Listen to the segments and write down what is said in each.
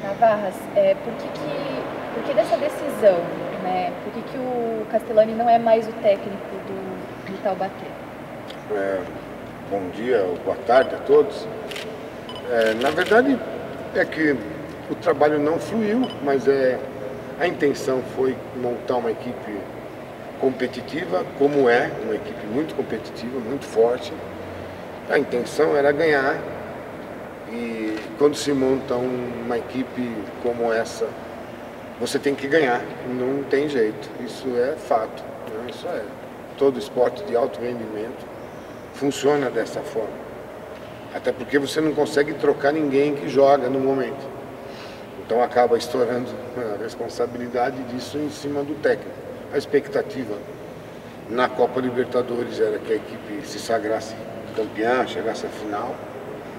Navarras, por que dessa decisão, né? Por que o Castellani não é mais o técnico do Taubaté? Bom dia, ou boa tarde a todos. Na verdade, é que o trabalho não fluiu, mas a intenção foi montar uma equipe competitiva, como é, uma equipe muito competitiva, muito forte. A intenção era ganhar, e quando se monta uma equipe como essa, você tem que ganhar, não tem jeito, isso é fato, né? Isso é. Todo esporte de alto rendimento funciona dessa forma. Até porque você não consegue trocar ninguém que joga no momento. Então acaba estourando a responsabilidade disso em cima do técnico. A expectativa na Copa Libertadores era que a equipe se sagrasse campeã, chegasse à final.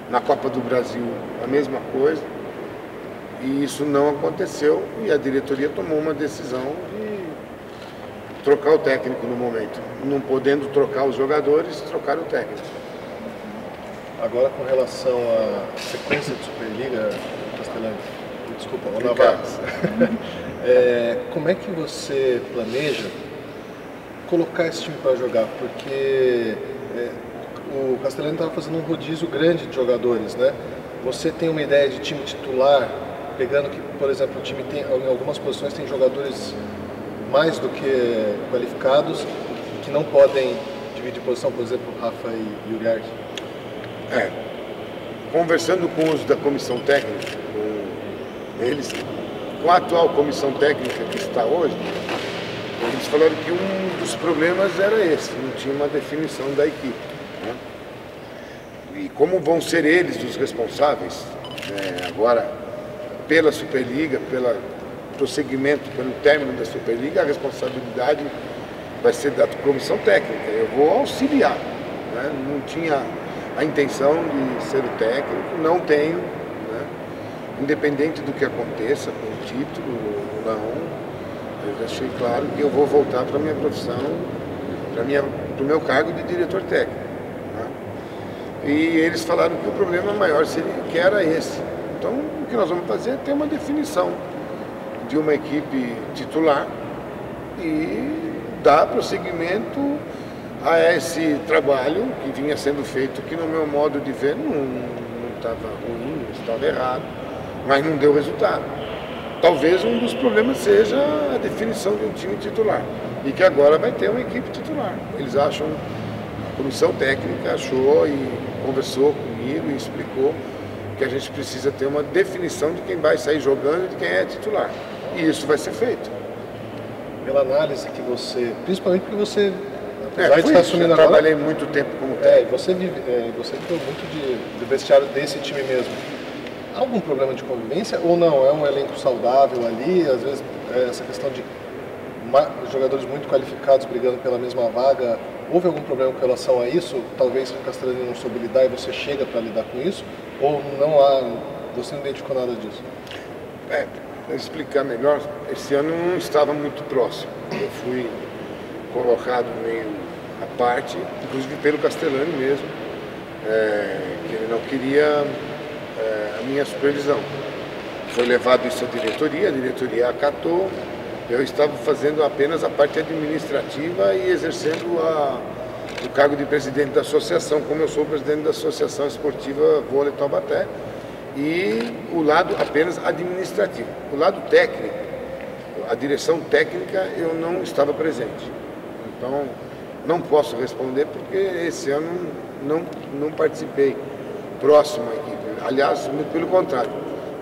Na Copa do Brasil, a mesma coisa. E isso não aconteceu e a diretoria tomou uma decisão de trocar o técnico no momento. Não podendo trocar os jogadores, trocar o técnico. Agora, com relação à sequência de Superliga, Castellani, desculpa, o Navarras, como é que você planeja colocar esse time para jogar? Porque o Castellani estava fazendo um rodízio grande de jogadores, né? Você tem uma ideia de time titular, pegando que, por exemplo, o time tem, em algumas posições tem jogadores mais do que qualificados, que não podem dividir posição, por exemplo, Rafa e Yuri Arte? Conversando com os da comissão técnica, com eles, com a atual comissão técnica que está hoje, eles falaram que um dos problemas era esse, não tinha uma definição da equipe, né? E como vão ser eles os responsáveis, agora, pela Superliga, pelo prosseguimento, pelo término da Superliga, a responsabilidade vai ser da comissão técnica. Eu vou auxiliar, né? Não tinha a intenção de ser o técnico, não tenho, né? Independente do que aconteça com o título ou não, eu deixei claro que eu vou voltar para a minha profissão, para o meu cargo de diretor técnico, né? E eles falaram que o problema maior seria que era esse. Então, o que nós vamos fazer é ter uma definição de uma equipe titular e dar prosseguimento a esse trabalho que vinha sendo feito, que no meu modo de ver não estava ruim, não estava errado, mas não deu resultado. Talvez um dos problemas seja a definição de um time titular, e que agora vai ter uma equipe titular. Eles acham, a comissão técnica achou e conversou comigo e explicou que a gente precisa ter uma definição de quem vai sair jogando e de quem é titular. E isso vai ser feito. Pela análise que você, principalmente porque você assumindo agora, trabalhei muito tempo como técnico. Você viu muito de vestiário desse time mesmo. Há algum problema de convivência ou não? É um elenco saudável ali? Às vezes essa questão de jogadores muito qualificados brigando pela mesma vaga. Houve algum problema com relação a isso? Talvez o Castellani não soube lidar e você chega para lidar com isso? Ou não há, você não identificou nada disso? Para explicar melhor, esse ano não estava muito próximo. Eu fui colocado meio à parte, inclusive pelo Castellani mesmo, que ele não queria a minha supervisão. Foi levado isso à diretoria, a diretoria acatou. Eu estava fazendo apenas a parte administrativa e exercendo o cargo de presidente da associação, como eu sou presidente da Associação Esportiva Vôlei Taubaté, e o lado apenas administrativo. O lado técnico, a direção técnica, eu não estava presente. Então, não posso responder porque esse ano não participei próximo à equipe. Aliás, muito pelo contrário,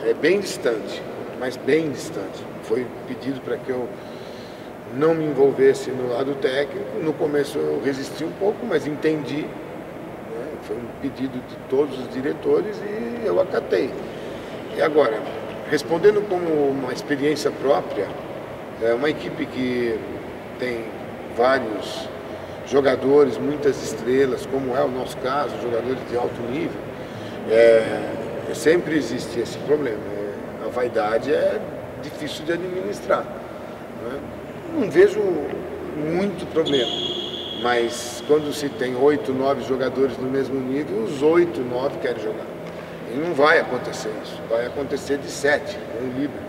é bem distante, mas bem distante. Foi pedido para que eu não me envolvesse no lado técnico. No começo eu resisti um pouco, mas entendi, né? Foi um pedido de todos os diretores e eu acatei. E agora, respondendo como uma experiência própria, é uma equipe que tem vários jogadores, muitas estrelas, como é o nosso caso, jogadores de alto nível, sempre existe esse problema. A vaidade é difícil de administrar, né? Não vejo muito problema, mas quando se tem 8, 9 jogadores no mesmo nível, os 8, 9 querem jogar. E não vai acontecer isso, vai acontecer de 7, um líder.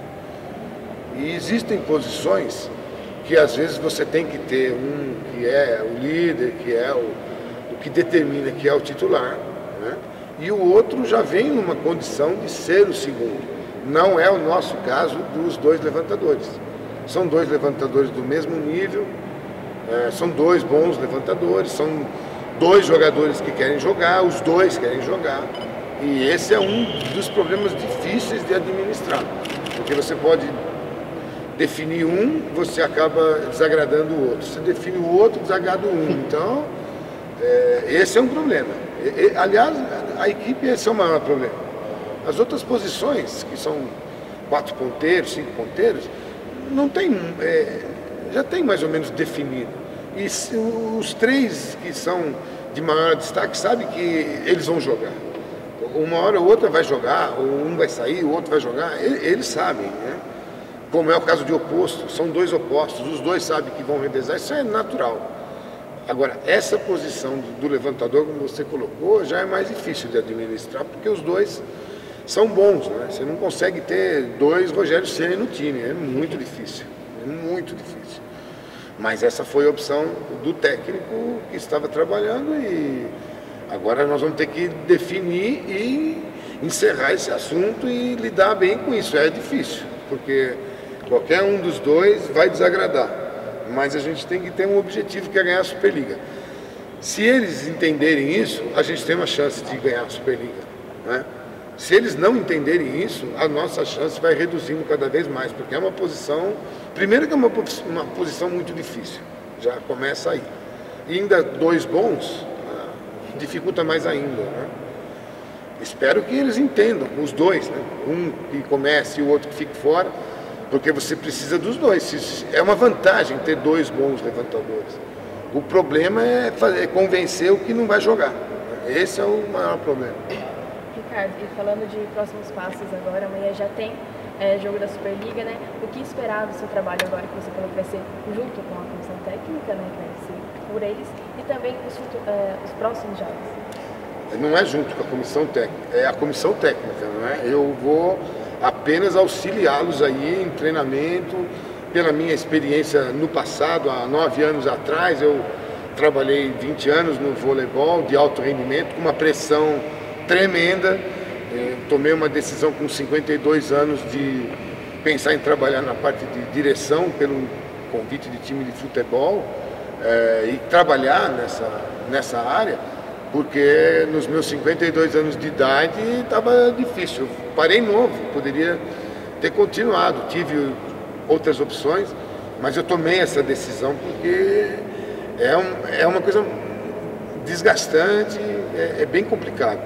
E existem posições que às vezes você tem que ter um que é o líder, que é o que determina que é o titular, né? E o outro já vem numa condição de ser o segundo. Não é o nosso caso dos 2 levantadores. São 2 levantadores do mesmo nível, são 2 bons levantadores, são 2 jogadores que querem jogar, os 2 querem jogar. E esse é um dos problemas difíceis de administrar, porque você pode definir um, você acaba desagradando o outro. Você define o outro, desagrada um. Então, esse é um problema. Aliás, a equipe, esse é o maior problema. As outras posições, que são 4 ponteiros, 5 ponteiros, não tem, já tem mais ou menos definido. E os 3 que são de maior destaque sabem que eles vão jogar. Uma hora ou outra vai jogar, ou um vai sair, o outro vai jogar. Eles sabem, né? Como é o caso de oposto, são 2 opostos, os 2 sabem que vão revezar, isso é natural. Agora, essa posição do levantador, como você colocou, já é mais difícil de administrar, porque os 2 são bons, né? Você não consegue ter 2 Rogério Ceni no time, é muito difícil, Mas essa foi a opção do técnico que estava trabalhando e agora nós vamos ter que definir e encerrar esse assunto e lidar bem com isso. É difícil, porque qualquer um dos 2 vai desagradar. Mas a gente tem que ter um objetivo que é ganhar a Superliga. Se eles entenderem isso, a gente tem uma chance de ganhar a Superliga, né? Se eles não entenderem isso, a nossa chance vai reduzindo cada vez mais, porque é uma posição, primeiro que é uma posição muito difícil, já começa aí. E ainda 2 bons, dificulta mais ainda, né? Espero que eles entendam, os 2, né? Um que comece e o outro que fique fora, porque você precisa dos 2. É uma vantagem ter 2 bons levantadores. O problema é convencer o que não vai jogar. Esse é o maior problema. Ricardo, e falando de próximos passos agora, amanhã já tem jogo da Superliga, né? O que esperar do seu trabalho agora, que você falou que vai ser junto com a comissão técnica, né? Que vai ser por eles, e também os próximos jogos? Não é junto com a comissão técnica, é a comissão técnica, não é? Eu vou apenas auxiliá-los aí em treinamento. Pela minha experiência no passado, há 9 anos atrás, eu trabalhei 20 anos no voleibol de alto rendimento, com uma pressão tremenda. Tomei uma decisão com 52 anos de pensar em trabalhar na parte de direção pelo convite de time de futebol e trabalhar nessa área, porque nos meus 52 anos de idade estava difícil. Eu parei novo, poderia ter continuado, tive outras opções, mas eu tomei essa decisão porque é uma coisa desgastante, é bem complicado.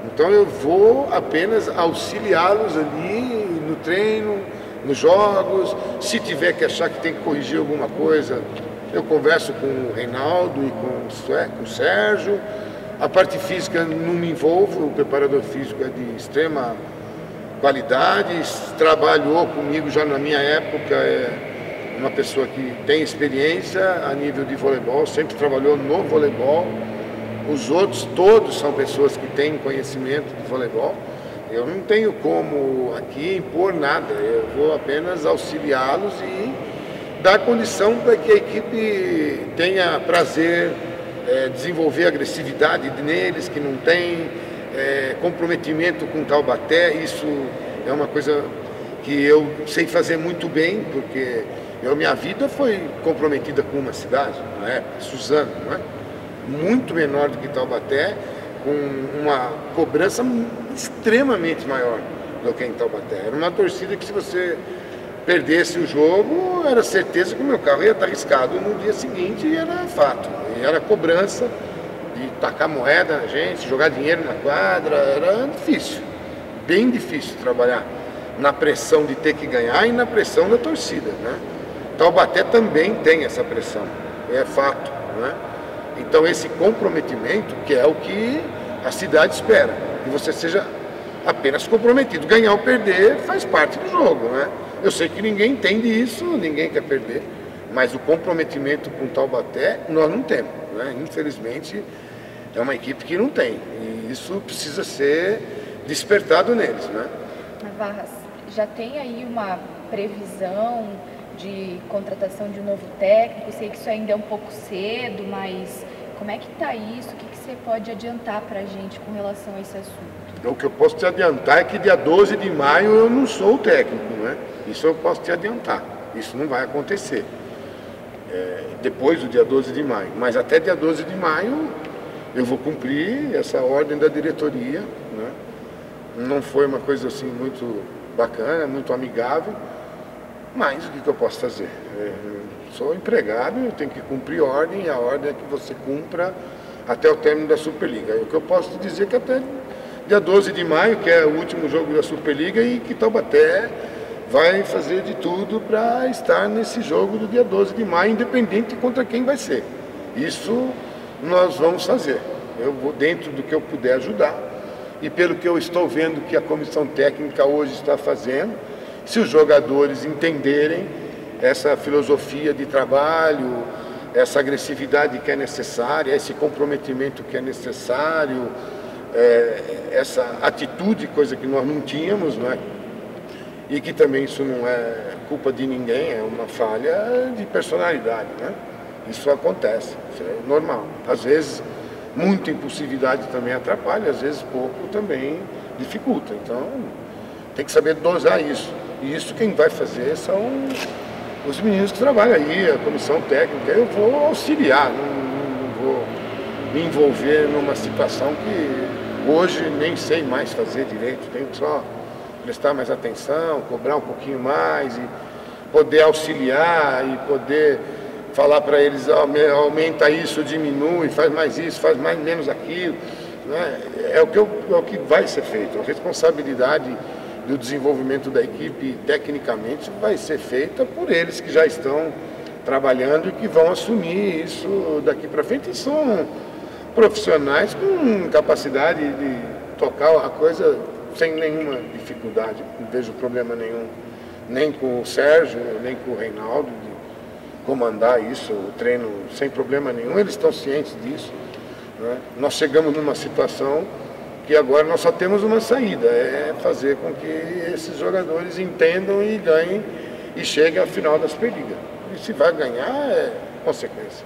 Então eu vou apenas auxiliá-los ali no treino, nos jogos. Se tiver que achar que tem que corrigir alguma coisa, eu converso com o Reinaldo e com o Sérgio. A parte física não me envolvo, o preparador físico é de extrema qualidade, trabalhou comigo já na minha época, é uma pessoa que tem experiência a nível de voleibol, sempre trabalhou no voleibol. Os outros todos são pessoas que têm conhecimento de voleibol. Eu não tenho como aqui impor nada, eu vou apenas auxiliá-los e dar condição para que a equipe tenha prazer, desenvolver agressividade neles, que não tem, comprometimento com Taubaté. Isso é uma coisa que eu sei fazer muito bem, porque minha vida foi comprometida com uma cidade, na época, Suzano, não é? Muito menor do que Taubaté, com uma cobrança extremamente maior do que em Taubaté. Era uma torcida que, se você perdesse o jogo, era certeza que o meu carro ia estar riscado no dia seguinte, e era fato. E era cobrança de tacar moeda na gente, jogar dinheiro na quadra, era difícil, bem difícil trabalhar na pressão de ter que ganhar e na pressão da torcida, né? Taubaté também tem essa pressão, é fato, né? Então esse comprometimento, que é o que a cidade espera, que você seja apenas comprometido. Ganhar ou perder faz parte do jogo, né? Eu sei que ninguém entende isso, ninguém quer perder, mas o comprometimento com Taubaté nós não temos, né? Infelizmente é uma equipe que não tem, e isso precisa ser despertado neles, né? Navarras, já tem aí uma previsão de contratação de um novo técnico? Sei que isso ainda é um pouco cedo, mas como é que está isso? O que você pode adiantar para a gente com relação a esse assunto? O que eu posso te adiantar é que dia 12 de maio eu não sou o técnico, né? Isso eu posso te adiantar. Isso não vai acontecer depois do dia 12 de maio. Mas até dia 12 de maio eu vou cumprir essa ordem da diretoria, né? Não foi uma coisa assim muito bacana, muito amigável, mas o que eu posso fazer? Sou empregado, eu tenho que cumprir ordem, e a ordem é que você cumpra até o término da Superliga. O que eu posso te dizer é que até dia 12 de maio, que é o último jogo da Superliga, e que Taubaté vai fazer de tudo para estar nesse jogo do dia 12 de maio, independente contra quem vai ser. Isso nós vamos fazer. Eu vou dentro do que eu puder ajudar. E pelo que eu estou vendo que a comissão técnica hoje está fazendo, se os jogadores entenderem essa filosofia de trabalho, essa agressividade que é necessária, esse comprometimento que é necessário, essa atitude, coisa que nós não tínhamos, né? E que também isso não é culpa de ninguém, é uma falha de personalidade, né? Isso acontece, isso é normal. Às vezes, muita impulsividade também atrapalha, às vezes pouco também dificulta. Então, tem que saber dosar isso. E isso quem vai fazer são os meninos que trabalham aí, a comissão técnica. Eu vou auxiliar, não vou me envolver numa situação que hoje nem sei mais fazer direito. Tenho que só prestar mais atenção, cobrar um pouquinho mais e poder auxiliar e poder falar para eles, aumenta isso, diminui, faz mais isso, faz mais menos aquilo, né? É o que vai ser feito. A responsabilidade do desenvolvimento da equipe, tecnicamente, vai ser feita por eles que já estão trabalhando e que vão assumir isso daqui para frente. E são profissionais com capacidade de tocar a coisa sem nenhuma dificuldade. Não vejo problema nenhum, nem com o Sérgio, nem com o Reinaldo, comandar isso, o treino sem problema nenhum, eles estão cientes disso, né? Nós chegamos numa situação que agora nós só temos uma saída, é fazer com que esses jogadores entendam e ganhem e cheguem ao final da Superliga. E se vai ganhar, é consequência.